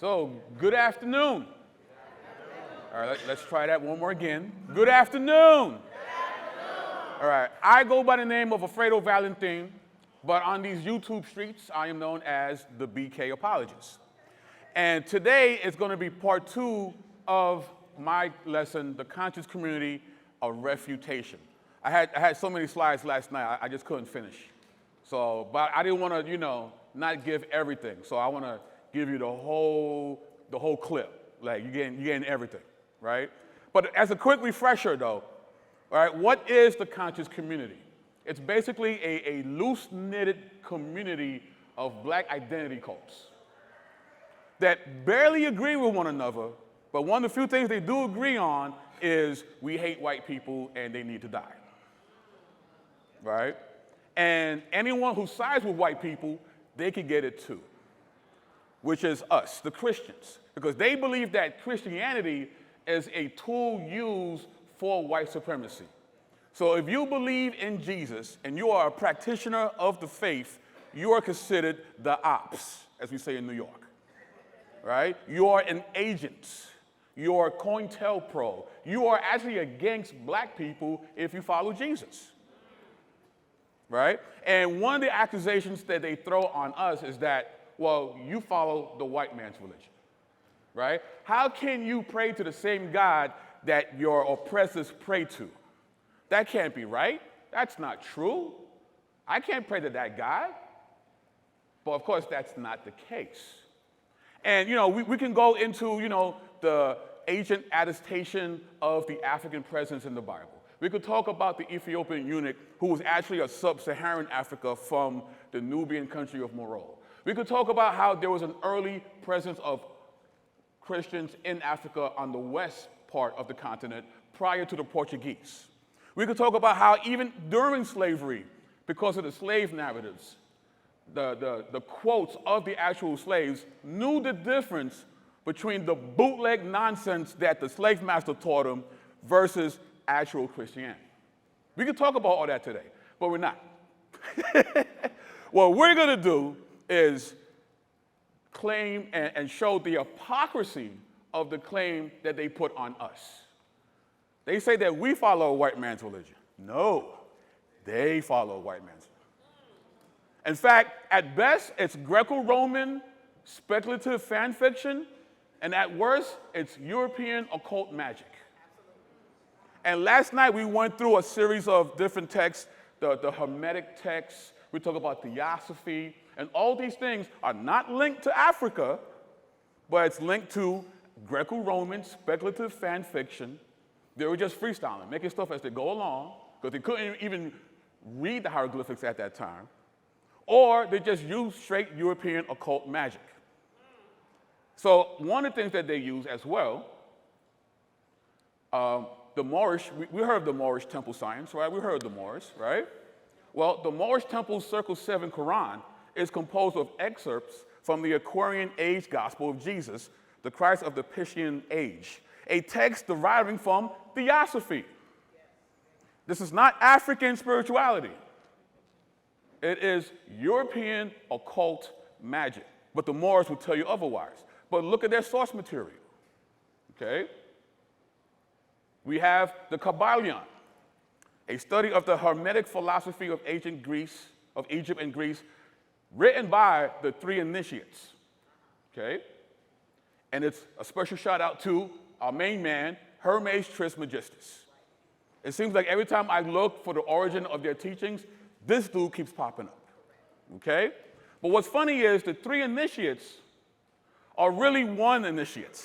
So, good afternoon. All right, let's try that one more again. Good afternoon. All right, I go by the name of Alfredo Valentin, but on these YouTube streets, I am known as the BK Apologist. And today is going to be part 2 of my lesson, The Conscious Community of Refutation. I had so many slides last night, I just couldn't finish. So, but I didn't want to, not give everything. So I want to give you the whole clip. Like you're getting everything, right? But as a quick refresher, though, all right, what is the conscious community? It's basically a loose-knitted community of black identity cults that barely agree with one another, but one of the few things they do agree on is we hate white people and they need to die, right? And anyone who sides with white people, they can get it too, which is us, the Christians, because they believe that Christianity is a tool used for white supremacy. So if you believe in Jesus and you are a practitioner of the faith, you are considered the ops, as we say in New York, right? You are an agent. You are COINTELPRO. You are actually against black people if you follow Jesus, right? And one of the accusations that they throw on us is that, well, you follow the white man's religion, right? How can you pray to the same God that your oppressors pray to? That can't be right. That's not true. I can't pray to that God. But of course, that's not the case. And, we can go into, the ancient attestation of the African presence in the Bible. We could talk about the Ethiopian eunuch who was actually a sub-Saharan Africa from the Nubian country of Moro. We could talk about how there was an early presence of Christians in Africa on the west part of the continent prior to the Portuguese. We could talk about how even during slavery, because of the slave narratives, the quotes of the actual slaves knew the difference between the bootleg nonsense that the slave master taught them versus actual Christianity. We could talk about all that today, but we're not. What we're going to do is claim and show the hypocrisy of the claim that they put on us. They say that we follow a white man's religion. No, they follow a white man's religion. In fact, at best, it's Greco-Roman speculative fan fiction, and at worst, it's European occult magic. And last night, we went through a series of different texts, the Hermetic texts. We talked about theosophy, and all these things are not linked to Africa, but it's linked to Greco-Roman speculative fan fiction. They were just freestyling, making stuff as they go along, because they couldn't even read the hieroglyphics at that time, or they just used straight European occult magic. So one of the things that they use as well, the Moorish, we heard of the Moorish temple science, right? We heard of the Moors, right? Well, the Moorish temple Circle 7 Quran is composed of excerpts from the Aquarian Age Gospel of Jesus, the Christ of the Piscean Age, a text deriving from theosophy. This is not African spirituality. It is European occult magic, but the Moors will tell you otherwise. But look at their source material, okay? We have the Kabbalion, a study of the Hermetic philosophy of ancient Greece, of Egypt and Greece, written by the 3 initiates, okay? And it's a special shout out to our main man, Hermes Trismegistus. It seems like every time I look for the origin of their teachings, this dude keeps popping up, okay? But what's funny is the 3 initiates are really 1 initiate.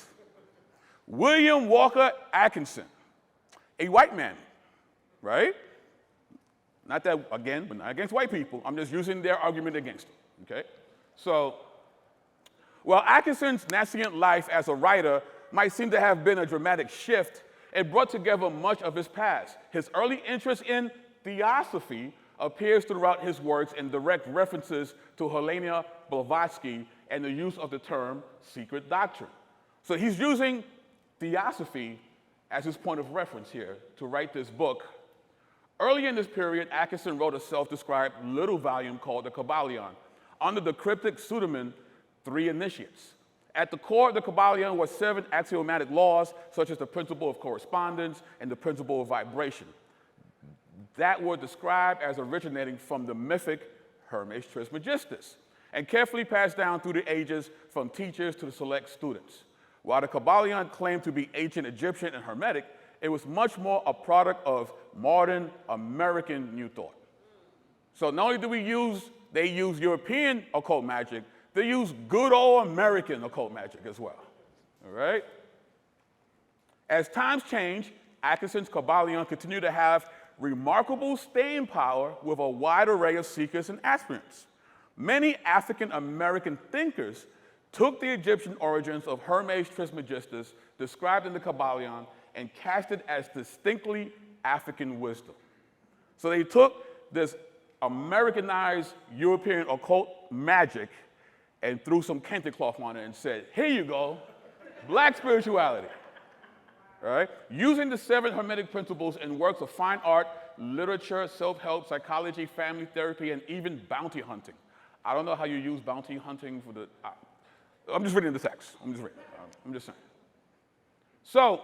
William Walker Atkinson, a white man, right? Not that, again, but not against white people. I'm just using their argument against them, okay? So, while Atkinson's nascent life as a writer might seem to have been a dramatic shift, it brought together much of his past. His early interest in theosophy appears throughout his works in direct references to Helena Blavatsky and the use of the term secret doctrine. So he's using theosophy as his point of reference here to write this book. Early in this period, Atkinson wrote a self-described little volume called the Kabbalion under the cryptic pseudonym 3 Initiates. At the core of the Kabbalion were 7 axiomatic laws, such as the principle of correspondence and the principle of vibration, that were described as originating from the mythic Hermes Trismegistus, and carefully passed down through the ages from teachers to the select students. While the Kabbalion claimed to be ancient Egyptian and Hermetic, it was much more a product of modern American New Thought. So not only do they use European occult magic, they use good old American occult magic as well, all right? As times change, Atkinson's Kabbalion continued to have remarkable staying power with a wide array of seekers and aspirants. Many African-American thinkers took the Egyptian origins of Hermes Trismegistus, described in the Kabbalion, and cast it as distinctly African wisdom. So they took this Americanized European occult magic and threw some kente cloth on it and said, here you go, black spirituality. All right? Using the 7 Hermetic principles in works of fine art, literature, self-help, psychology, family therapy, and even bounty hunting. I don't know how you use bounty hunting for the... I'm just reading the text. I'm just saying. So,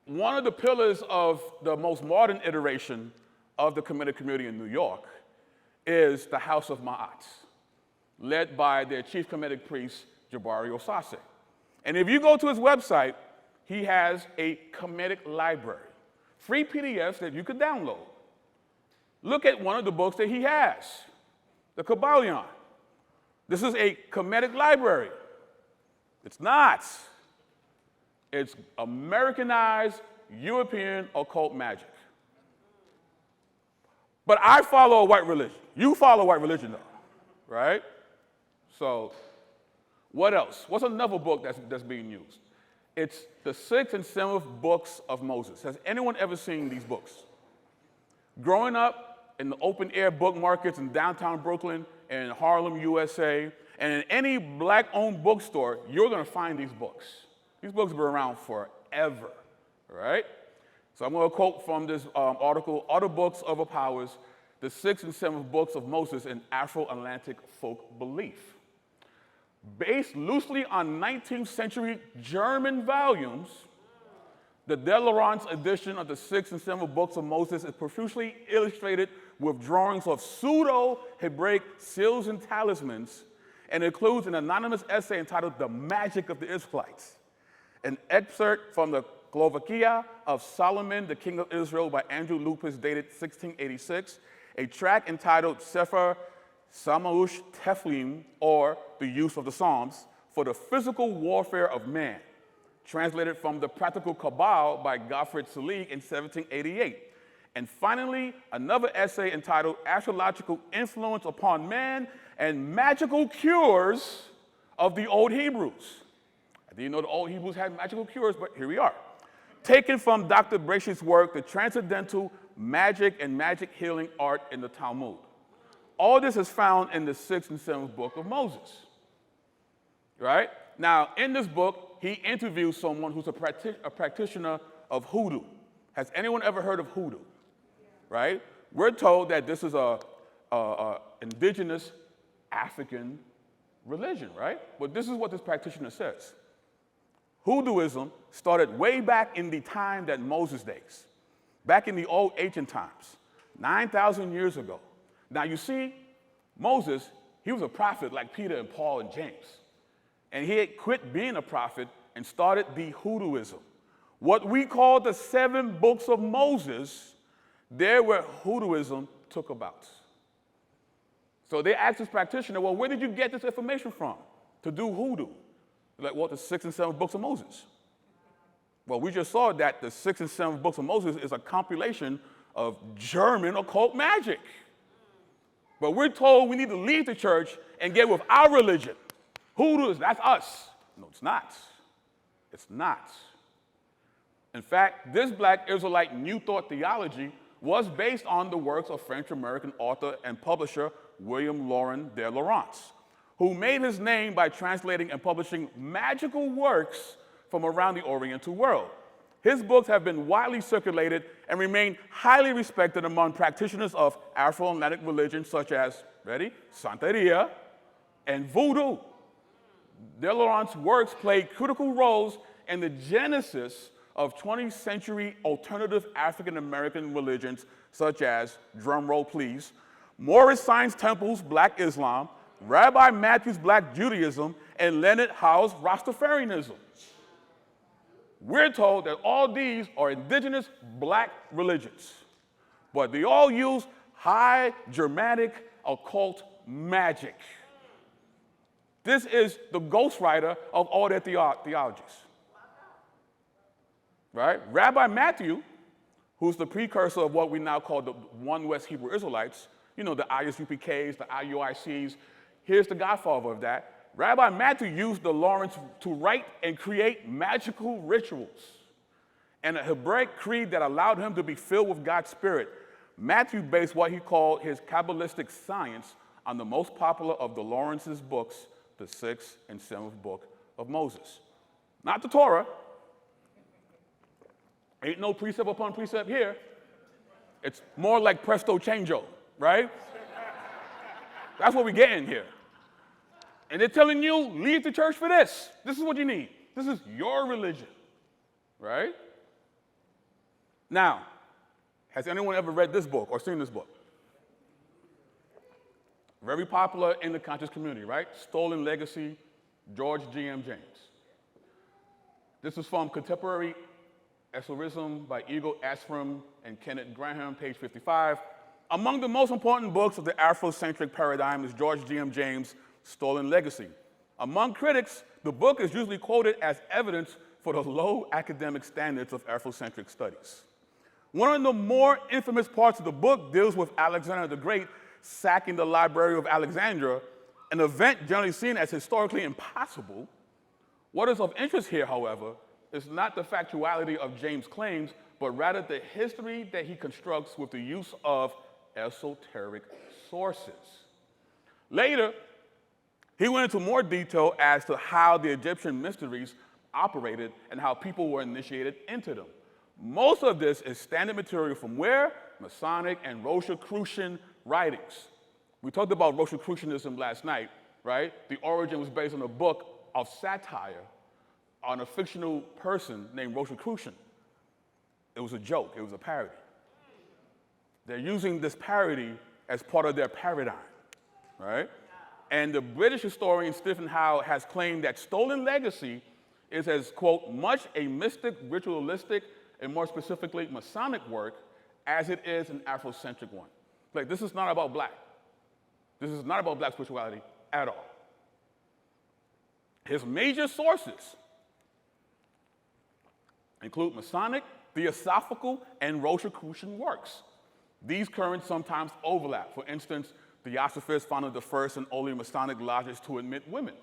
one of the pillars of the most modern iteration of the Kemetic community in New York is the House of Ma'at, led by their chief Kemetic priest, Jabari Osase. And if you go to his website, he has a Kemetic library, free PDFs that you could download. Look at one of the books that he has, the Kabbalion. This is a Kemetic library. It's not. It's Americanized European occult magic. But I follow a white religion. You follow white religion, though, right? So, what else? What's another book that's being used? It's the 6th and 7th books of Moses. Has anyone ever seen these books? Growing up in the open-air book markets in downtown Brooklyn and in Harlem, USA, and in any black-owned bookstore, you're going to find these books. These books have been around forever, right? So I'm going to quote from this article, Other Books of Powers, the 6th and 7th books of Moses in Afro-Atlantic folk belief. Based loosely on 19th century German volumes, the De Laurence edition of the 6th and 7th books of Moses is profusely illustrated with drawings of pseudo-Hebraic seals and talismans, and includes an anonymous essay entitled The Magic of the Israelites, an excerpt from the Glovakia of Solomon, the King of Israel, by Andrew Lupus, dated 1686, a tract entitled Sefer Samaush Teflim, or The Use of the Psalms, for the Physical Warfare of Man, translated from the Practical Cabal by Gottfried Selig in 1788. And finally, another essay entitled Astrological Influence Upon Man and Magical Cures of the Old Hebrews. I didn't know the Old Hebrews had magical cures, but here we are. Taken from Dr. Bresci's work, The Transcendental Magic and Magic Healing Art in the Talmud. All this is found in the 6th and 7th book of Moses, right? Now, in this book, he interviews someone who's a practitioner of hoodoo. Has anyone ever heard of hoodoo, right? We're told that this is a indigenous African religion, right? But this is what this practitioner says. Hoodooism started way back in the time that Moses days, back in the old ancient times, 9,000 years ago. Now you see, Moses, he was a prophet like Peter and Paul and James. And he had quit being a prophet and started the hoodooism. What we call the 7 books of Moses, there where hoodooism took about. So they asked this practitioner, well, where did you get this information from to do hoodoo? Like, well, the 6th and 7th books of Moses. Well, we just saw that the 6th and 7th books of Moses is a compilation of German occult magic. But we're told we need to leave the church and get with our religion. Hoodoo, that's us. No, it's not. It's not. In fact, this black Israelite New Thought theology was based on the works of French-American author and publisher William Laurent de Laurence, who made his name by translating and publishing magical works from around the Oriental world. His books have been widely circulated and remain highly respected among practitioners of Afro-Atlantic religions such as, ready, Santeria and Voodoo. De Laurent's works played critical roles in the genesis of 20th century alternative African American religions such as, drum roll please, Morris Science Temple's Black Islam, Rabbi Matthew's Black Judaism, and Leonard Howe's Rastafarianism. We're told that all these are indigenous black religions, but they all use high Germanic occult magic. This is the ghostwriter of all their theologies. Right? Rabbi Matthew, who's the precursor of what we now call the One West Hebrew Israelites, you know, the ISUPKs, the IUICs, here's the godfather of that. Rabbi Matthew used the Lawrence to write and create magical rituals and a Hebraic creed that allowed him to be filled with God's Spirit. Matthew based what he called his Kabbalistic science on the most popular of the Lawrence's books, the 6th and 7th book of Moses. Not the Torah. Ain't no precept upon precept here. It's more like presto changeo, right? That's what we're getting here. And they're telling you, leave the church for this. This is what you need. This is your religion, right? Now, has anyone ever read this book or seen this book? Very popular in the conscious community, right? Stolen Legacy, George G.M. James. This is from Contemporary Esoterism by Eagle Asfram and Kenneth Graham, page 55. Among the most important books of the Afrocentric paradigm is George G.M. James' Stolen Legacy. Among critics, the book is usually quoted as evidence for the low academic standards of Afrocentric studies. One of the more infamous parts of the book deals with Alexander the Great sacking the Library of Alexandria, an event generally seen as historically impossible. What is of interest here, however, is not the factuality of James' claims, but rather the history that he constructs with the use of esoteric sources. Later, he went into more detail as to how the Egyptian mysteries operated and how people were initiated into them. Most of this is standard material from where? Masonic and Rosicrucian writings. We talked about Rosicrucianism last night, right? The origin was based on a book of satire on a fictional person named Rosicrucian. It was a joke, it was a parody. They're using this parody as part of their paradigm, right? And the British historian Stephen Howe has claimed that Stolen Legacy is as, quote, much a mystic, ritualistic, and more specifically Masonic work as it is an Afrocentric one. Like, this is not about black. This is not about black spirituality at all. His major sources include Masonic, Theosophical, and Rosicrucian works. These currents sometimes overlap. For instance, Theosophists founded the first and only Masonic lodges to admit women,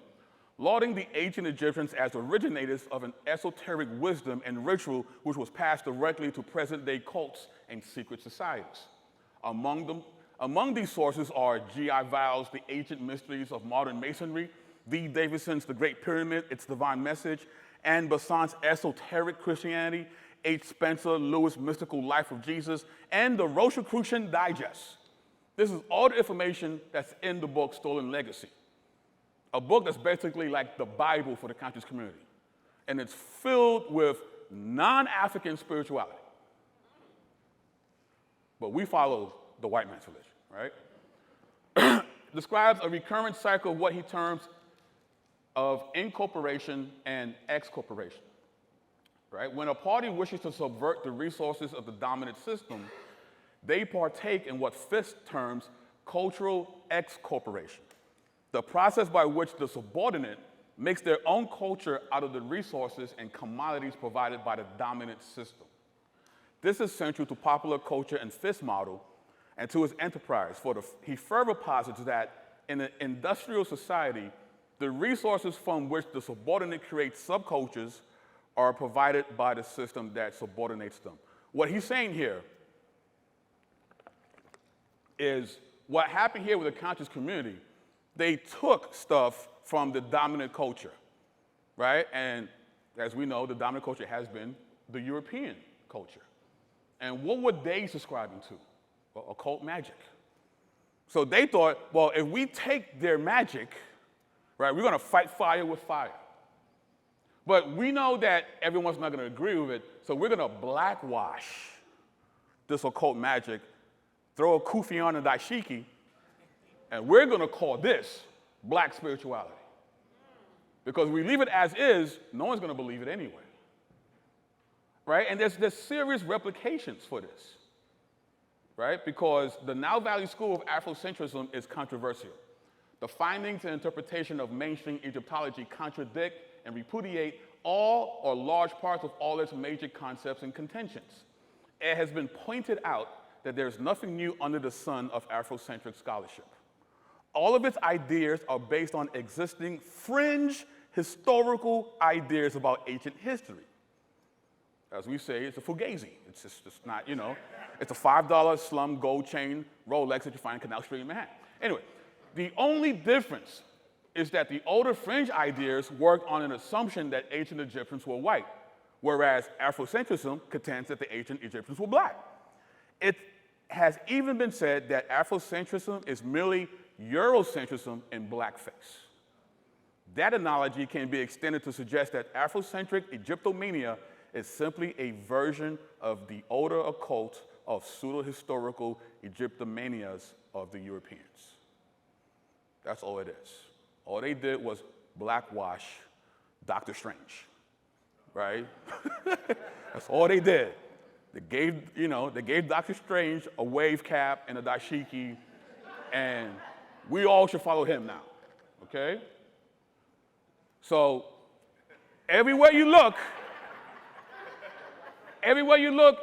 lauding the ancient Egyptians as originators of an esoteric wisdom and ritual which was passed directly to present-day cults and secret societies. Among these sources are G.I. Val's The Ancient Mysteries of Modern Masonry, V. Davidson's The Great Pyramid, Its Divine Message, Anne Besant's Esoteric Christianity, H. Spencer Lewis' Mystical Life of Jesus, and the Rosicrucian Digest. This is all the information that's in the book Stolen Legacy, a book that's basically like the Bible for the conscious community. And it's filled with non-African spirituality. But we follow the white man's religion, right? Describes a recurrent cycle of what he terms of incorporation and excorporation, right? When a party wishes to subvert the resources of the dominant system, they partake in what Fisk terms cultural excorporation, the process by which the subordinate makes their own culture out of the resources and commodities provided by the dominant system. This is central to popular culture and Fisk's model and to his enterprise, for he further posits that in an industrial society, the resources from which the subordinate creates subcultures are provided by the system that subordinates them. What he's saying here is what happened here with the conscious community. They took stuff from the dominant culture, right? And as we know, the dominant culture has been the European culture. And what were they subscribing to? Well, occult magic. So they thought, well, if we take their magic, right? We're going to fight fire with fire. But we know that everyone's not going to agree with it, so we're going to blackwash this occult magic, throw a kufi on a dashiki, and we're going to call this black spirituality. Because we leave it as is, no one's going to believe it anyway. Right? And there's serious replications for this. Right? Because the Nile Valley School of Afrocentrism is controversial. The findings and interpretation of mainstream Egyptology contradict and repudiate all or large parts of all its major concepts and contentions. It has been pointed out that there's nothing new under the sun of Afrocentric scholarship. All of its ideas are based on existing fringe historical ideas about ancient history. As we say, it's a fugazi. It's just not, it's a $5 slum gold chain Rolex that you find in Canal Street in Manhattan. Anyway, the only difference is that the older fringe ideas worked on an assumption that ancient Egyptians were white, whereas Afrocentrism contends that the ancient Egyptians were black. It has even been said that Afrocentrism is merely Eurocentrism in blackface. That analogy can be extended to suggest that Afrocentric Egyptomania is simply a version of the older occult of pseudo-historical Egyptomanias of the Europeans. That's all it is. All they did was blackwash Dr. Strange, right? That's all they did. They gave Dr. Strange a wave cap and a dashiki, and we all should follow him now, okay? So everywhere you look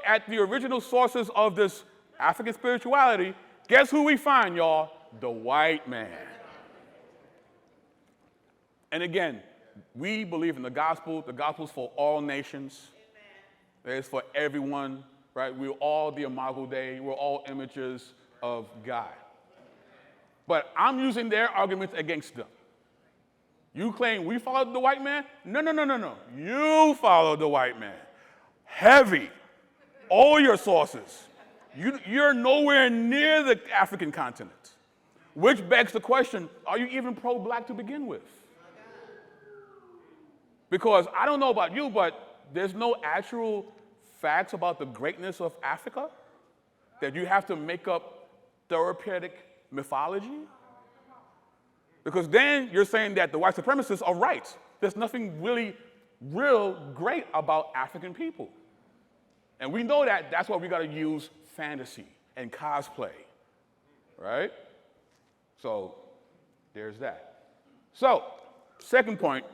at the original sources of this African spirituality, guess who we find, y'all? The white man. And again, we believe in the gospel. The gospel's for all nations. It's for everyone, right? We're all the Imago Dei. We're all images of God. But I'm using their arguments against them. You claim we followed the white man? No. You followed the white man. Heavy. All your sources. You're nowhere near the African continent. Which begs the question, are you even pro-black to begin with? Because I don't know about you, but there's no actual facts about the greatness of Africa that you have to make up therapeutic mythology. Because then you're saying that the white supremacists are right. There's nothing really real great about African people. And we know that that's why we got to use fantasy and cosplay, right? So there's that. So, second point,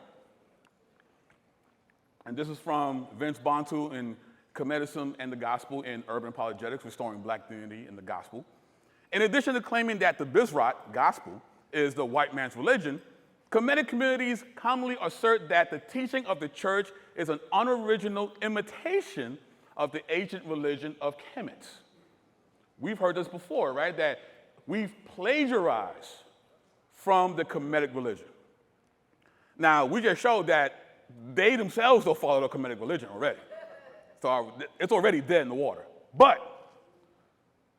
and this is from Vince Bantu in Comedism and the Gospel in Urban Apologetics, Restoring Black Dignity in the Gospel. In addition to claiming that the Bizrat, gospel, is the white man's religion, Kemetic communities commonly assert that the teaching of the church is an unoriginal imitation of the ancient religion of Kemet. We've heard this before, right? That we've plagiarized from the Kemetic religion. Now, we just showed that they themselves don't follow the Kemetic religion already. So it's already dead in the water. But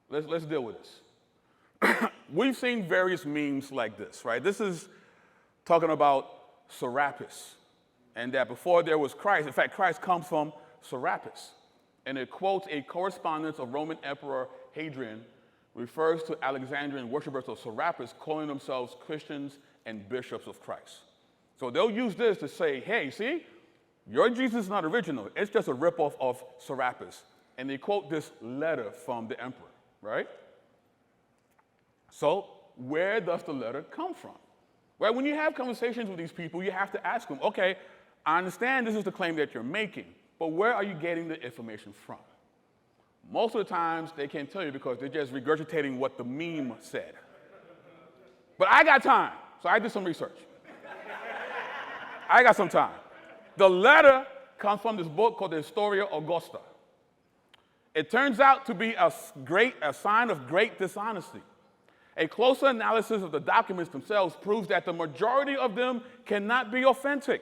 let's deal with this. We've seen various memes like this, right? This is talking about Serapis, and that before there was Christ, in fact, Christ comes from Serapis. And it quotes a correspondence of Roman Emperor Hadrian, refers to Alexandrian worshippers of Serapis calling themselves Christians and bishops of Christ. So they'll use this to say, hey, see, your Jesus is not original. It's just a ripoff of Serapis. And they quote this letter from the emperor, right? So where does the letter come from? Right? When you have conversations with these people, you have to ask them, okay, I understand this is the claim that you're making, but where are you getting the information from? Most of the times, they can't tell you because they're just regurgitating what the meme said. But I got time, so I did some research. I got some time. The letter comes from this book called the Historia Augusta. It turns out to be a sign of great dishonesty. A closer analysis of the documents themselves proves that the majority of them cannot be authentic.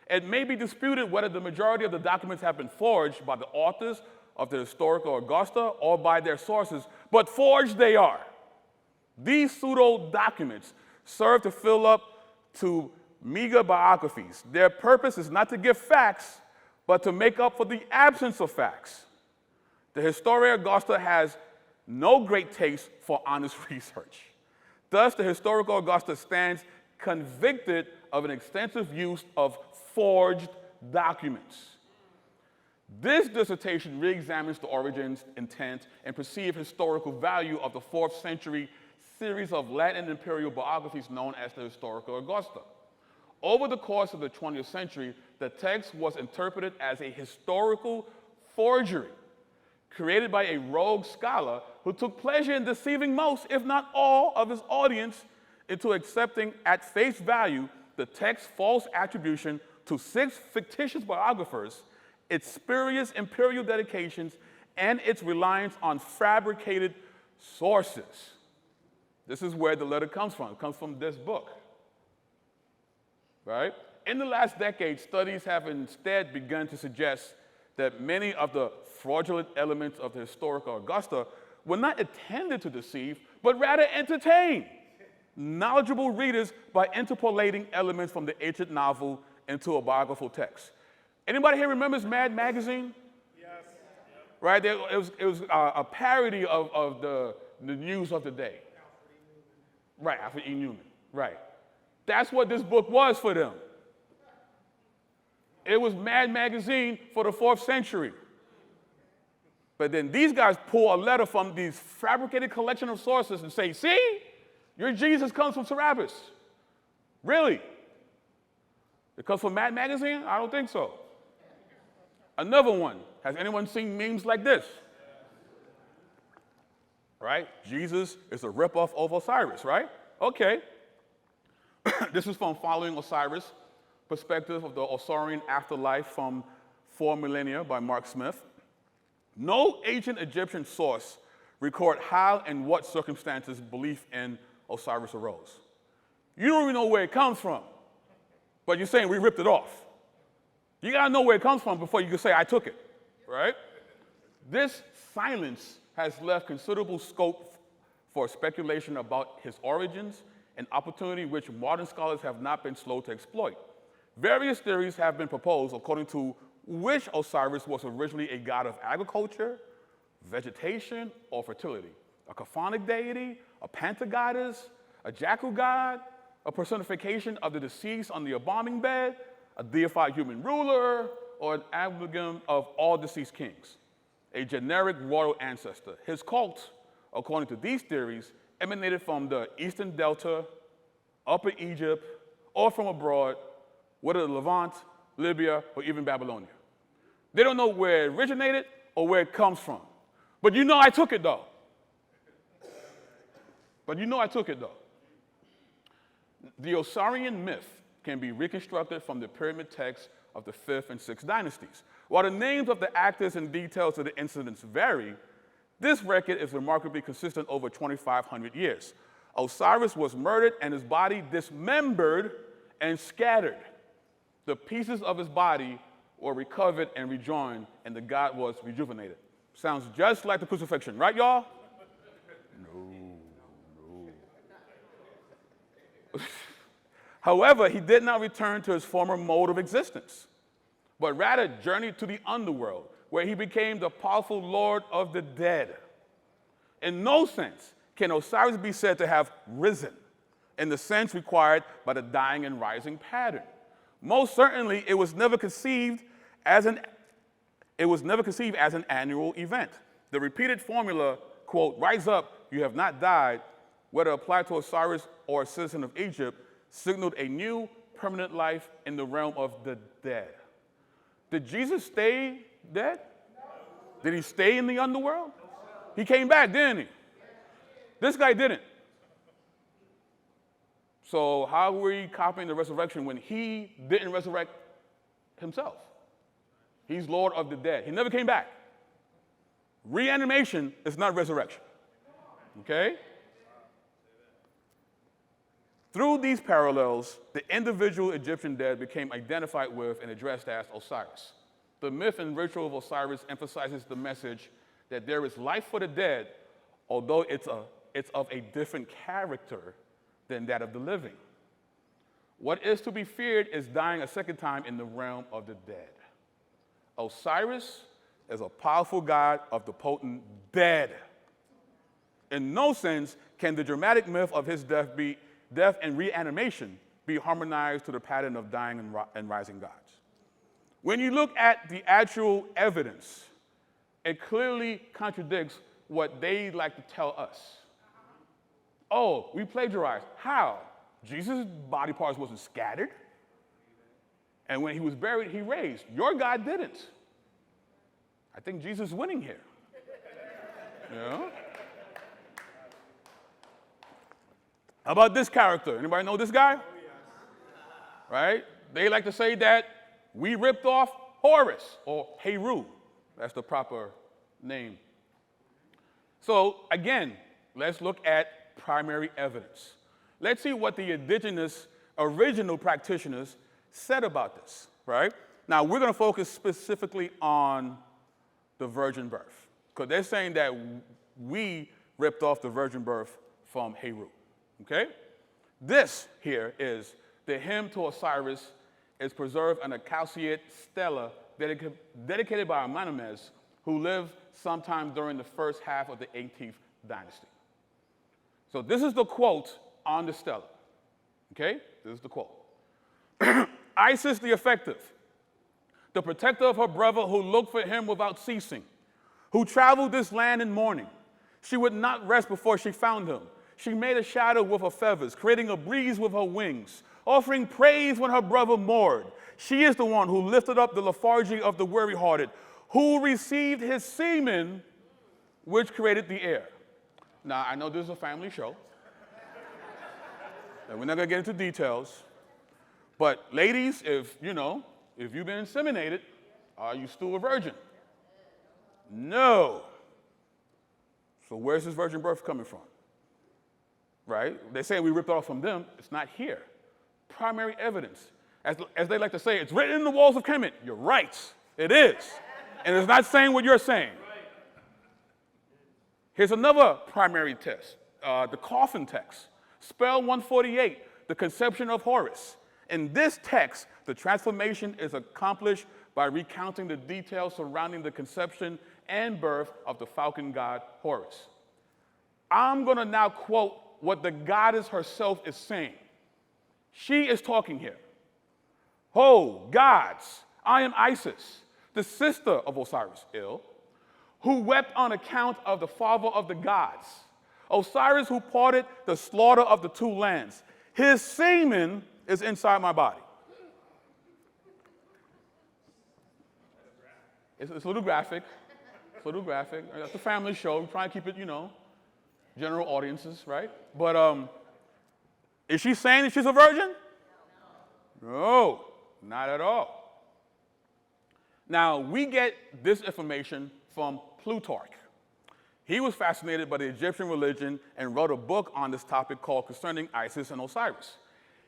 It may be disputed whether the majority of the documents have been forged by the authors of the Historia Augusta or by their sources, but forged they are. These pseudo-documents serve to fill up to meager biographies. Their purpose is not to give facts, but to make up for the absence of facts. The Historia Augusta has no great taste for honest research. Thus, the Historical Augusta stands convicted of an extensive use of forged documents. This dissertation re-examines the origins, intent, and perceived historical value of the 4th century series of Latin imperial biographies known as the Historical Augusta. Over the course of the 20th century, the text was interpreted as a historical forgery created by a rogue scholar who took pleasure in deceiving most, if not all, of his audience into accepting at face value the text's false attribution to 6 fictitious biographers, its spurious imperial dedications, and its reliance on fabricated sources. This is where the letter comes from. It comes from this book, right? In the last decade, studies have instead begun to suggest that many of the fraudulent elements of the Historical Augusta were not intended to deceive, but rather entertain knowledgeable readers by interpolating elements from the ancient novel into a biographical text. Anybody here remembers Mad Magazine? Yes. Right? It was a parody of the news of the day. Right, Alfred E. Newman. Right. That's what this book was for them. It was Mad Magazine for the 4th century. But then these guys pull a letter from these fabricated collection of sources and say, see, your Jesus comes from Serapis. Really? It comes from Mad Magazine? I don't think so. Another one. Has anyone seen memes like this? Right? Jesus is a ripoff of Osiris, right? Okay. This is from Following Osiris, Perspective of the Osirian Afterlife from 4 Millennia by Mark Smith. No ancient Egyptian source record how and what circumstances belief in Osiris arose. You don't even know where it comes from, but you're saying we ripped it off. You gotta know where it comes from before you can say I took it, right? This silence has left considerable scope for speculation about his origins, an opportunity which modern scholars have not been slow to exploit. Various theories have been proposed according to which Osiris was originally a god of agriculture, vegetation, or fertility. A chthonic deity, a pantagoddess, a jackal god, a personification of the deceased on the embalming bed, a deified human ruler, or an amalgam of all deceased kings, a generic royal ancestor. His cult, according to these theories, emanated from the Eastern Delta, Upper Egypt, or from abroad, whether Levant, Libya, or even Babylonia. They don't know where it originated or where it comes from. But you know I took it though. The Osirian myth can be reconstructed from the pyramid texts of the 5th and 6th dynasties. While the names of the actors and details of the incidents vary, this record is remarkably consistent over 2,500 years. Osiris was murdered and his body dismembered and scattered. The pieces of his body were recovered and rejoined, and the god was rejuvenated. Sounds just like the crucifixion, right, y'all? No. However, he did not return to his former mode of existence, but rather journeyed to the underworld, where he became the powerful lord of the dead. In no sense can Osiris be said to have risen, in the sense required by the dying and rising pattern. Most certainly, it was never conceived as an annual event. The repeated formula, quote, rise up, you have not died, whether applied to Osiris or a citizen of Egypt, signaled a new permanent life in the realm of the dead. Did Jesus stay dead? No. Did he stay in the underworld? No. He came back, didn't he? This guy didn't. So how were we copying the resurrection when he didn't resurrect himself? He's Lord of the dead. He never came back. Reanimation is not resurrection. Okay? Through these parallels, the individual Egyptian dead became identified with and addressed as Osiris. The myth and ritual of Osiris emphasizes the message that there is life for the dead, although it's of a different character than that of the living. What is to be feared is dying a second time in the realm of the dead. Osiris is a powerful god of the potent dead. In no sense can the dramatic myth of his death and reanimation be harmonized to the pattern of dying and rising gods. When you look at the actual evidence, it clearly contradicts what they like to tell us. Oh, we plagiarized. How? Jesus' body parts wasn't scattered. And when he was buried, he raised. Your God didn't. I think Jesus is winning here. Yeah. How about this character? Anybody know this guy? Right? They like to say that we ripped off Horus, or Heru. That's the proper name. So again, let's look at primary evidence. Let's see what the indigenous original practitioners said about this, right? Now, we're going to focus specifically on the virgin birth, because they're saying that we ripped off the virgin birth from Heru, okay? This here is the hymn to Osiris is preserved in a calceate stela dedicated by Amenemhes, who lived sometime during the first half of the 18th dynasty. So this is the quote on the stela, okay? This is the quote. Isis the effective, the protector of her brother who looked for him without ceasing, who traveled this land in mourning. She would not rest before she found him. She made a shadow with her feathers, creating a breeze with her wings, offering praise when her brother mourned. She is the one who lifted up the lethargy of the weary-hearted, who received his semen, which created the air. Now, I know this is a family show, and we're not going to get into details, but ladies, if you've been inseminated, are you still a virgin? No. So where's this virgin birth coming from? Right? They're saying we ripped it off from them. It's not here. Primary evidence. As they like to say, it's written in the walls of Kemet. You're right. It is. And it's not saying what you're saying. Here's another primary text, the coffin text. Spell 148, the conception of Horus. In this text, the transformation is accomplished by recounting the details surrounding the conception and birth of the falcon god Horus. I'm going to now quote what the goddess herself is saying. She is talking here. Ho, gods, I am Isis, the sister of Osiris, who wept on account of the father of the gods. Osiris who parted the slaughter of the two lands. His semen is inside my body. It's a little graphic. It's a little graphic. That's a family show. We're trying to keep it, general audiences, right? But is she saying that she's a virgin? No, not at all. Now, we get this information from Plutarch. He was fascinated by the Egyptian religion and wrote a book on this topic called Concerning Isis and Osiris.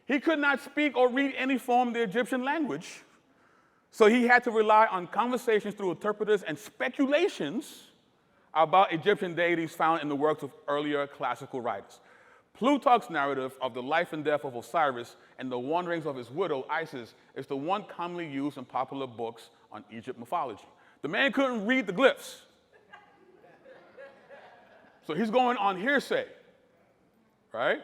He could not speak or read any form of the Egyptian language, so he had to rely on conversations through interpreters and speculations about Egyptian deities found in the works of earlier classical writers. Plutarch's narrative of the life and death of Osiris and the wanderings of his widow, Isis, is the one commonly used in popular books on Egypt mythology. The man couldn't read the glyphs, so he's going on hearsay, right?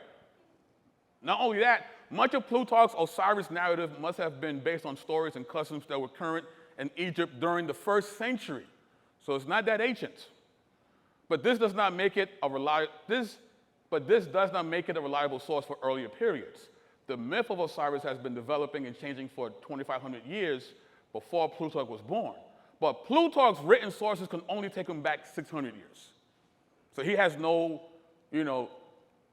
Not only that, much of Plutarch's Osiris narrative must have been based on stories and customs that were current in Egypt during the 1st century, so it's not that ancient. But this does not make it a reliable source for earlier periods. The myth of Osiris has been developing and changing for 2,500 years before Plutarch was born. But Plutarch's written sources can only take him back 600 years. So he has no,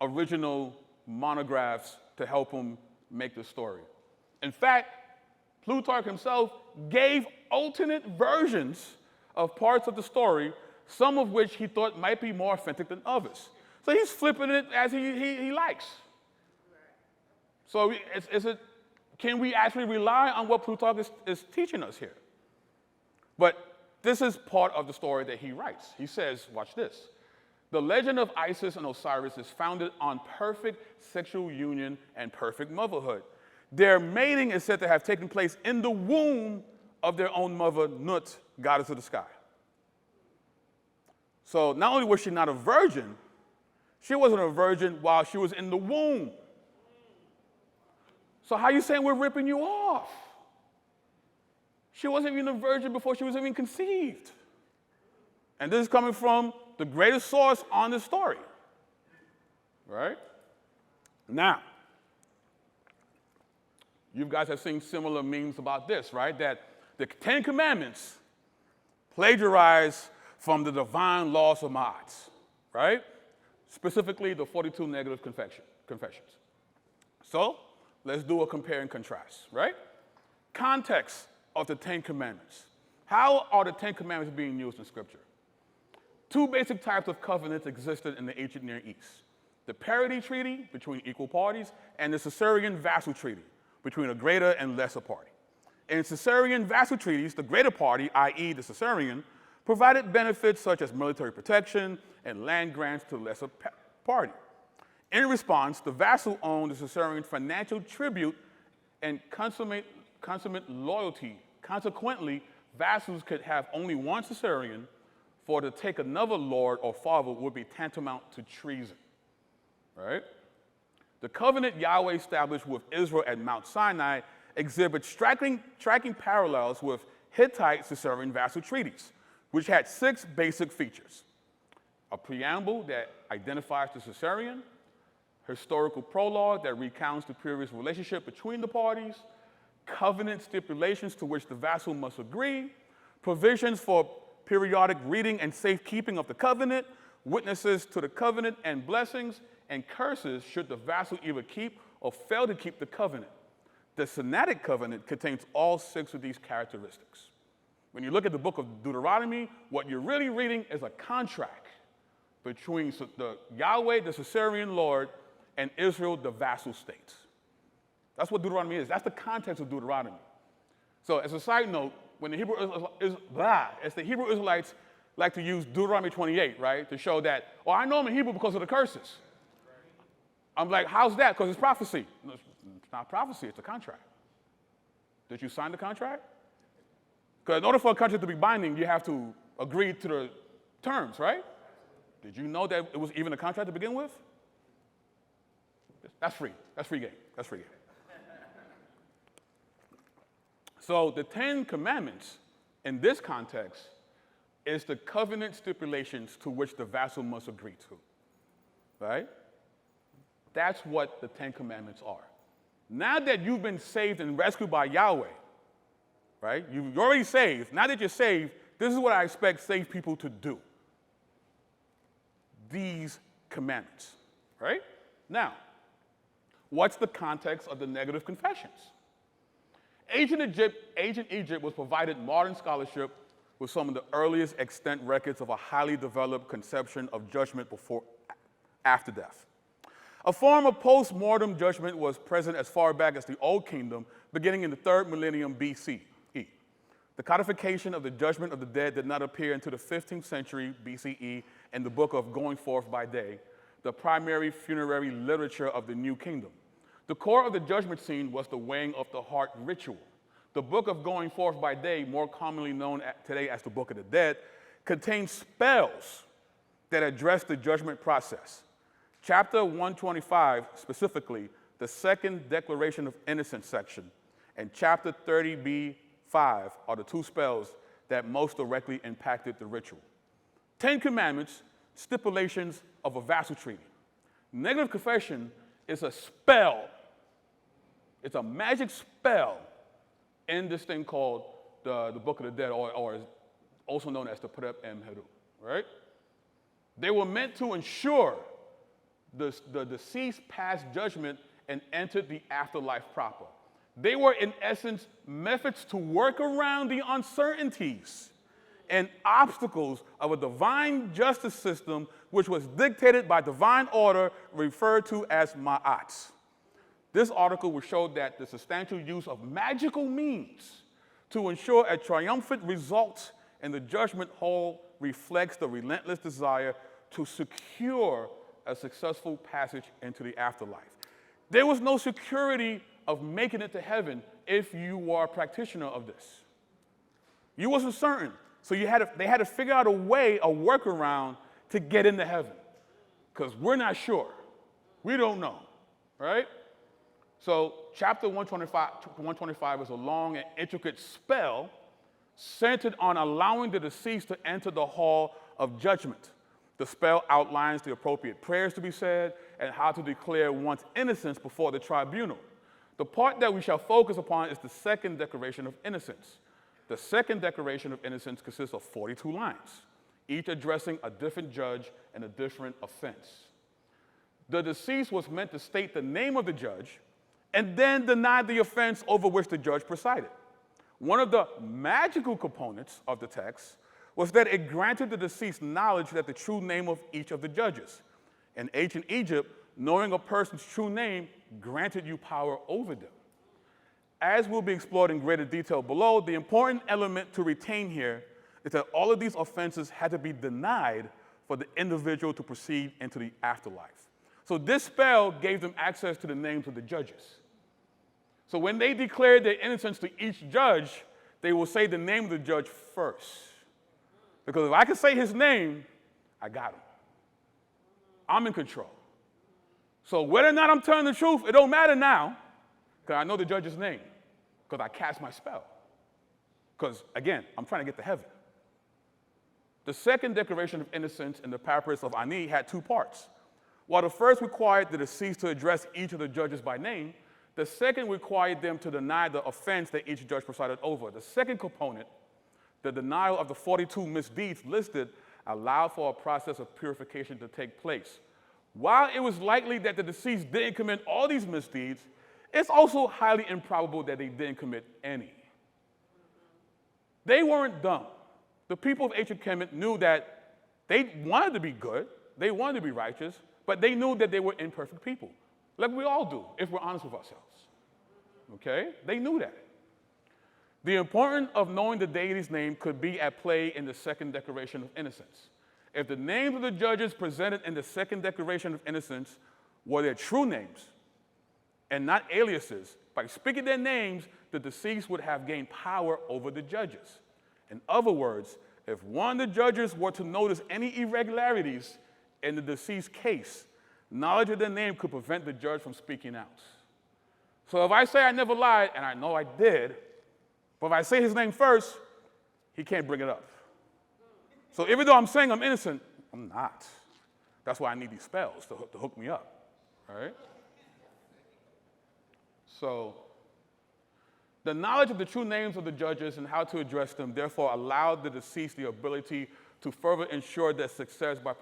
original monographs to help him make the story. In fact, Plutarch himself gave alternate versions of parts of the story, some of which he thought might be more authentic than others. So he's flipping it as he likes. So can we actually rely on what Plutarch is teaching us here? But this is part of the story that he writes. He says, watch this. The legend of Isis and Osiris is founded on perfect sexual union and perfect motherhood. Their mating is said to have taken place in the womb of their own mother, Nut, goddess of the sky. So not only was she not a virgin, she wasn't a virgin while she was in the womb. So how are you saying we're ripping you off? She wasn't even a virgin before she was even conceived. And this is coming from the greatest source on this story, right? Now, you guys have seen similar memes about this, right? That the Ten Commandments plagiarize from the divine laws of Ma'at, right? Specifically, the 42 negative confessions. So, let's do a compare and contrast, right? Context of the Ten Commandments. How are the Ten Commandments being used in Scripture? Two basic types of covenants existed in the ancient Near East. The parity treaty between equal parties and the Caesarean vassal treaty between a greater and lesser party. In Caesarean vassal treaties, the greater party, i.e. the Caesarean, provided benefits such as military protection and land grants to the lesser party. In response, the vassal owned the Caesarean financial tribute and consummate loyalty. Consequently, vassals could have only one Caesarean, for to take another lord or father would be tantamount to treason, right? The covenant Yahweh established with Israel at Mount Sinai exhibits striking parallels with Hittite Caesarean vassal treaties, which had 6 basic features: a preamble that identifies the Caesarean, historical prologue that recounts the previous relationship between the parties, covenant stipulations to which the vassal must agree, provisions for periodic reading and safekeeping of the covenant, witnesses to the covenant and blessings, and curses should the vassal either keep or fail to keep the covenant. The Sinaitic covenant contains all 6 of these characteristics. When you look at the book of Deuteronomy, what you're really reading is a contract between the Yahweh, the Caesarean Lord, and Israel, the vassal states. That's what Deuteronomy is. That's the context of Deuteronomy. So as a side note, when the Hebrew Israelites like to use Deuteronomy 28, right, to show that, oh, I know I'm in Hebrew because of the curses. I'm like, how's that? Because it's prophecy. No, it's not prophecy, it's a contract. Did you sign the contract? Because in order for a contract to be binding, you have to agree to the terms, right? Did you know that it was even a contract to begin with? That's free. That's free game. That's free game. So the 10 Commandments, in this context, is the covenant stipulations to which the vassal must agree to, right? That's what the 10 Commandments are. Now that you've been saved and rescued by Yahweh, right? You're already saved. Now that you're saved, this is what I expect saved people to do. These commandments, right? Now, what's the context of the negative confessions? Ancient Egypt was provided modern scholarship with some of the earliest extant records of a highly developed conception of judgment after death. A form of post-mortem judgment was present as far back as the Old Kingdom, beginning in the 3rd millennium BCE. The codification of the judgment of the dead did not appear until the 15th century BCE in the book of Going Forth by Day, the primary funerary literature of the New Kingdom. The core of the judgment scene was the weighing of the heart ritual. The book of Going Forth by Day, more commonly known today as the Book of the Dead, contains spells that address the judgment process. Chapter 125, specifically, the second Declaration of Innocence section, and chapter 30b-5 are the 2 spells that most directly impacted the ritual. 10 Commandments, stipulations of a vassal treaty. Negative confession is a spell. It's a magic spell in this thing called the Book of the Dead, or also known as the Perep Em Heru, right? They were meant to ensure the deceased passed judgment and entered the afterlife proper. They were, in essence, methods to work around the uncertainties and obstacles of a divine justice system which was dictated by divine order referred to as Ma'at. This article will show that the substantial use of magical means to ensure a triumphant result in the judgment hall reflects the relentless desire to secure a successful passage into the afterlife. There was no security of making it to heaven if you were a practitioner of this. You wasn't certain. So they had to figure out a way, a workaround to get into heaven. Because we're not sure. We don't know, right? So chapter 125 is a long and intricate spell centered on allowing the deceased to enter the hall of judgment. The spell outlines the appropriate prayers to be said and how to declare one's innocence before the tribunal. The part that we shall focus upon is the second declaration of innocence. The second declaration of innocence consists of 42 lines, each addressing a different judge and a different offense. The deceased was meant to state the name of the judge and then deny the offense over which the judge presided. One of the magical components of the text was that it granted the deceased knowledge that the true name of each of the judges. In ancient Egypt, knowing a person's true name granted you power over them. As will be explored in greater detail below, the important element to retain here is that all of these offenses had to be denied for the individual to proceed into the afterlife. So this spell gave them access to the names of the judges. So when they declared their innocence to each judge, they will say the name of the judge first. Because if I can say his name, I got him. I'm in control. So whether or not I'm telling the truth, it don't matter now, because I know the judge's name, because I cast my spell. Because, again, I'm trying to get to heaven. The second declaration of innocence in the papyrus of Ani had two parts. While the first required the deceased to address each of the judges by name, the second required them to deny the offense that each judge presided over. The second component, the denial of the 42 misdeeds listed, allowed for a process of purification to take place. While it was likely that the deceased didn't commit all these misdeeds, it's also highly improbable that they didn't commit any. They weren't dumb. The people of ancient Kemet knew that they wanted to be good, they wanted to be righteous, but they knew that they were imperfect people, like we all do, if we're honest with ourselves. Okay? They knew that. The importance of knowing the deity's name could be at play in the second declaration of innocence. If the names of the judges presented in the second declaration of innocence were their true names and not aliases, by speaking their names, the deceased would have gained power over the judges. In other words, if one of the judges were to notice any irregularities in the deceased case, knowledge of their name could prevent the judge from speaking out. So if I say I never lied, and I know I did, but if I say his name first, he can't bring it up. So even though I'm saying I'm innocent, I'm not. That's why I need these spells to hook me up, all right? So the knowledge of the true names of the judges and how to address them therefore allowed the deceased the ability to further ensure their success by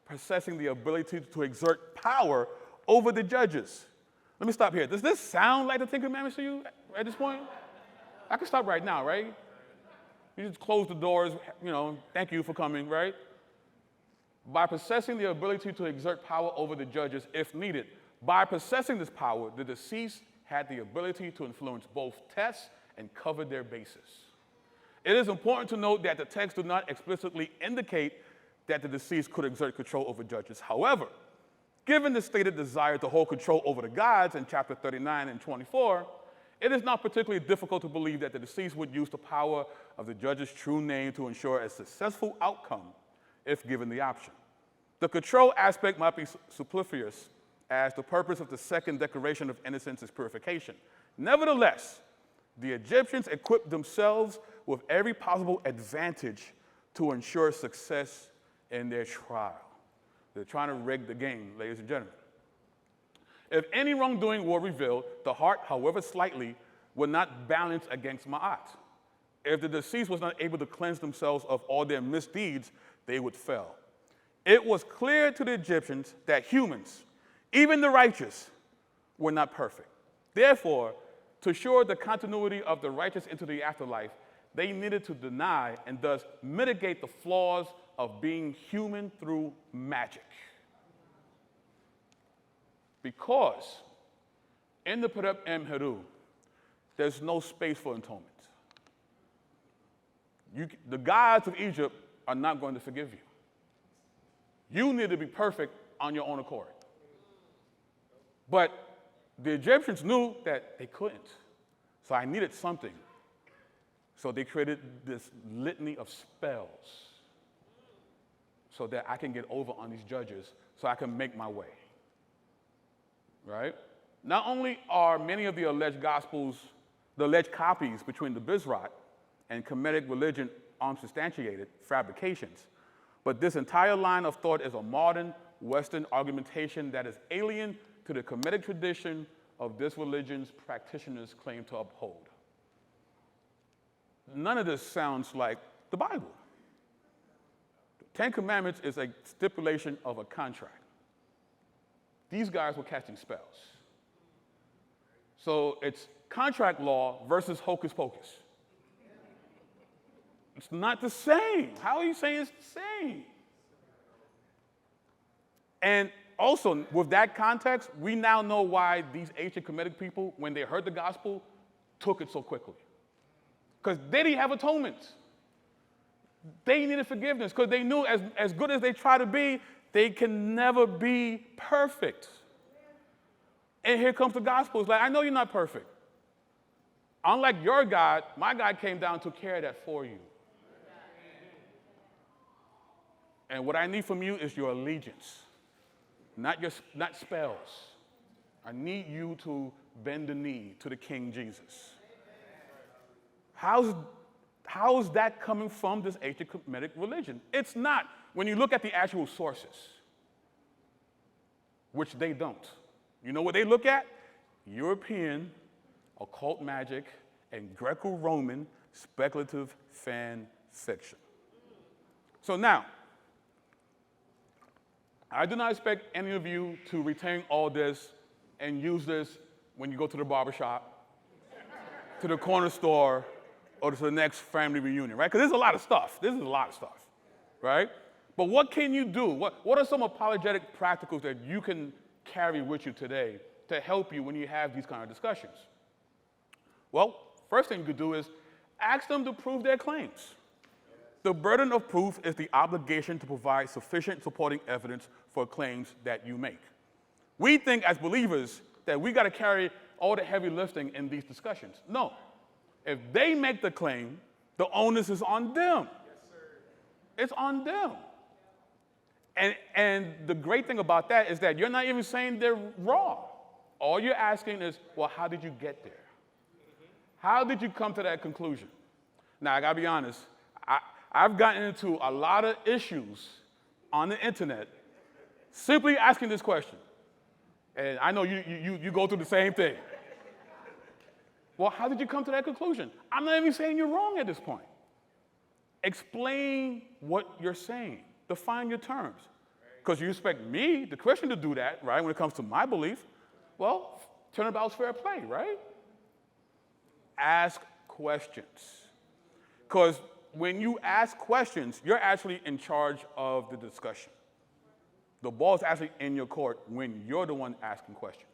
possessing the ability to exert power over the judges. Let me stop here. Does this sound like the Ten Commandments to you at this point? I can stop right now, right? You just close the doors, thank you for coming, right? By possessing the ability to exert power over the judges if needed, by possessing this power, the deceased had the ability to influence both tests and cover their bases. It is important to note that the text does not explicitly indicate that the deceased could exert control over judges. However, given the stated desire to hold control over the gods in chapter 39 and 24, it is not particularly difficult to believe that the deceased would use the power of the judge's true name to ensure a successful outcome if given the option. The control aspect might be superfluous, as the purpose of the second declaration of innocence is purification. Nevertheless, the Egyptians equipped themselves with every possible advantage to ensure success in their trial. They're trying to rig the game, ladies and gentlemen. If any wrongdoing were revealed, the heart, however slightly, would not balance against Ma'at. If the deceased was not able to cleanse themselves of all their misdeeds, they would fail. It was clear to the Egyptians that humans, even the righteous, were not perfect. Therefore, to assure the continuity of the righteous into the afterlife, they needed to deny and thus mitigate the flaws of being human through magic. Because in the Perep Heru, there's no space for atonement. The gods of Egypt are not going to forgive you. You need to be perfect on your own accord. But The Egyptians knew that they couldn't. So I needed something. So they created this litany of spells so that I can get over on these judges so I can make my way. Right? Not only are many of the alleged gospels, the alleged copies between the Bizrat and Kemetic religion unsubstantiated fabrications, but this entire line of thought is a modern Western argumentation that is alien to the Kemetic tradition of this religion's practitioners claim to uphold. None of this sounds like the Bible. The Ten Commandments is a stipulation of a contract. These guys were casting spells. So it's contract law versus hocus pocus. It's not the same. How are you saying it's the same? And also, with that context, we now know why these ancient Kemetic people, when they heard the gospel, took it so quickly. Because they didn't have atonement. They needed forgiveness because they knew as good as they try to be, they can never be perfect. And here comes the gospel. It's like, I know you're not perfect. Unlike your God, my God came down and took care of that for you. And what I need from you is your allegiance, not spells. I need you to bend the knee to the King Jesus. How's that coming from this ancient Kemetic religion? It's not when you look at the actual sources, which they don't. You know what they look at? European, occult magic, and Greco-Roman speculative fan fiction. So now, I do not expect any of you to retain all this and use this when you go to the barbershop, to the corner store, or to the next family reunion, right? Because there's a lot of stuff. This is a lot of stuff, right? But what can you do? What are some apologetic practicals that you can carry with you today to help you when you have these kind of discussions? Well, first thing you could do is ask them to prove their claims. The burden of proof is the obligation to provide sufficient supporting evidence for claims that you make. We think as believers that we got to carry all the heavy lifting in these discussions. No. If they make the claim, the onus is on them. Yes, sir. It's on them. And the great thing about that is that you're not even saying they're wrong. All you're asking is, well, how did you get there? How did you come to that conclusion? Now, I got to be honest. I've gotten into a lot of issues on the internet simply asking this question. And I know you go through the same thing. Well, how did you come to that conclusion? I'm not even saying you're wrong at this point. Explain what you're saying. Define your terms. Because you expect me, the Christian, to do that, right, when it comes to my belief. Well, turnabout's fair play, right? Ask questions. Because when you ask questions, you're actually in charge of the discussion. The ball's actually in your court when you're the one asking questions.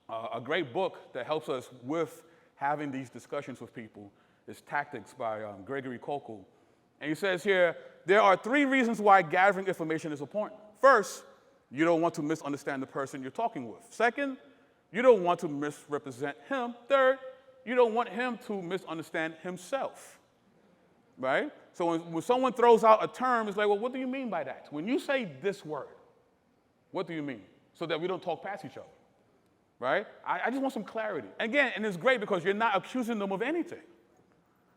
A great book that helps us with having these discussions with people is Tactics by Gregory Kokel. And he says here, there are 3 reasons why gathering information is important. First, you don't want to misunderstand the person you're talking with. Second, you don't want to misrepresent him. Third, you don't want him to misunderstand himself, right? So when someone throws out a term, it's like, well, what do you mean by that? When you say this word, what do you mean? So that we don't talk past each other, right? I just want some clarity. Again, and it's great because you're not accusing them of anything.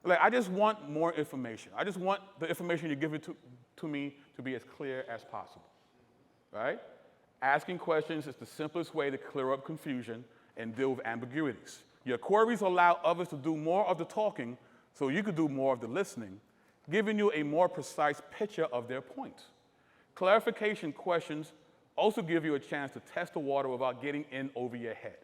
Like, I just want more information. I just want the information you give it to me to be as clear as possible, right? Asking questions is the simplest way to clear up confusion and deal with ambiguities. Your queries allow others to do more of the talking so you could do more of the listening, giving you a more precise picture of their point. Clarification questions also give you a chance to test the water without getting in over your head.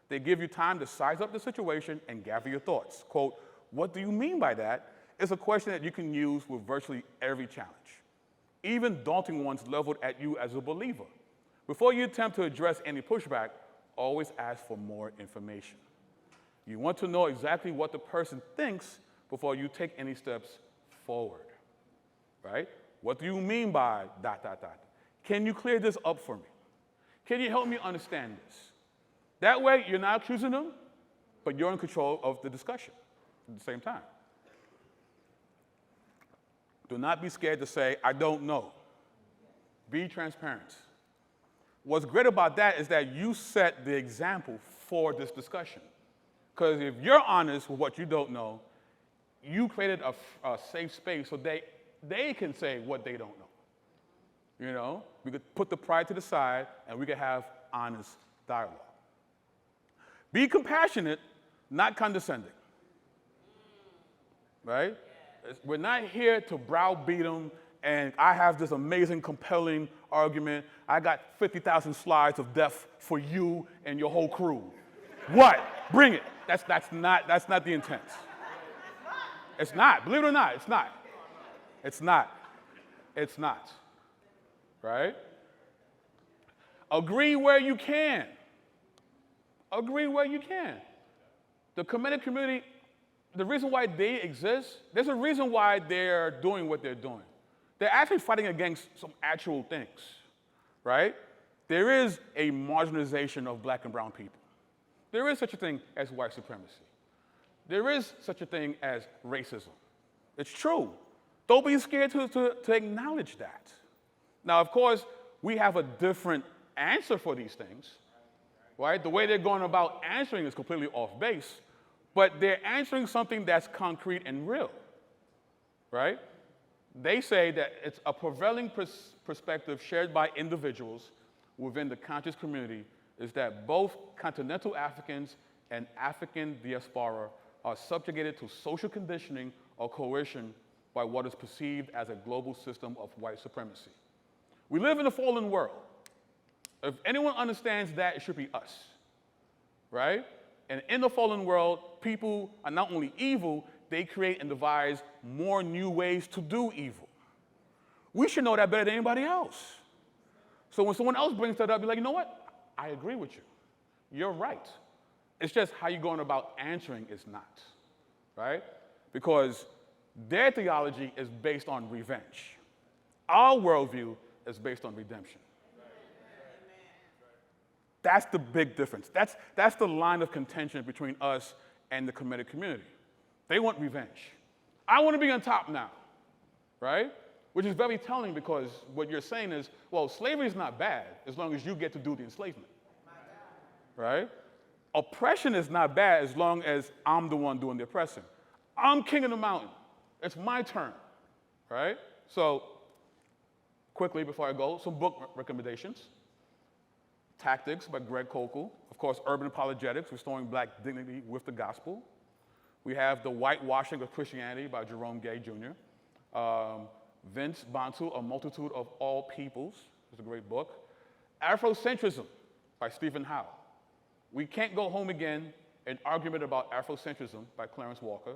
They give you time to size up the situation and gather your thoughts. Quote, what do you mean by that? Is a question that you can use with virtually every challenge, even daunting ones leveled at you as a believer. Before you attempt to address any pushback, always ask for more information. You want to know exactly what the person thinks before you take any steps forward, right? What do you mean by ... Can you clear this up for me? Can you help me understand this? That way, you're not accusing them, but you're in control of the discussion at the same time. Do not be scared to say, I don't know. Be transparent. What's great about that is that you set the example for this discussion. Because if you're honest with what you don't know, you created a safe space so they can say what they don't know. You know, we could put the pride to the side and we could have honest dialogue. Be compassionate, not condescending. Right? We're not here to browbeat them and I have this amazing, compelling argument. I got 50,000 slides of death for you and your whole crew. What? Bring it. That's not the intent. It's not. Believe it or not, it's not. It's not. It's not. Right? Agree where you can. Agree where you can. The Kemetic community, the reason why they exist, there's a reason why they're doing what they're doing. They're actually fighting against some actual things, right? There is a marginalization of black and brown people. There is such a thing as white supremacy. There is such a thing as racism. It's true. Don't be scared to acknowledge that. Now, of course, we have a different answer for these things, right? The way they're going about answering is completely off base, but they're answering something that's concrete and real, right? They say that it's a prevailing perspective shared by individuals within the conscious community is that both continental Africans and African diaspora are subjugated to social conditioning or coercion by what is perceived as a global system of white supremacy. We live in a fallen world. If anyone understands that, it should be us, right? And in the fallen world, people are not only evil, they create and devise more new ways to do evil. We should know that better than anybody else. So when someone else brings that up, you're like, you know what? I agree with you. You're right. It's just how you're going about answering is not, right? Because their theology is based on revenge. Our worldview is based on redemption. That's the big difference. That's the line of contention between us and the Kemetic community. They want revenge. I want to be on top now, right? Which is very telling because what you're saying is, well, slavery is not bad as long as you get to do the enslavement, right? Oppression is not bad as long as I'm the one doing the oppressing. I'm king of the mountain. It's my turn, right? So quickly before I go, some book recommendations. Tactics by Greg Koukl. Of course, Urban Apologetics, Restoring Black Dignity with the Gospel. We have The Whitewashing of Christianity by Jerome Gay Jr. Vince Bantu, A Multitude of All Peoples, is a great book. Afrocentrism by Stephen Howe. We Can't Go Home Again, An Argument About Afrocentrism by Clarence Walker.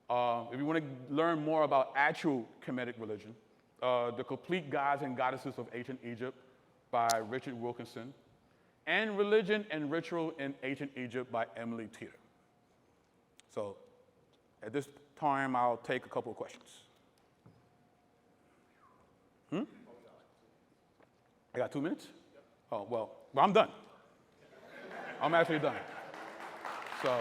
If you want to learn more about actual Kemetic religion, The Complete Gods and Goddesses of Ancient Egypt by Richard Wilkinson, and Religion and Ritual in Ancient Egypt by Emily Teeter. So at this time, I'll take a couple of questions. I got 2 minutes? Oh, well, I'm done. I'm actually done. So.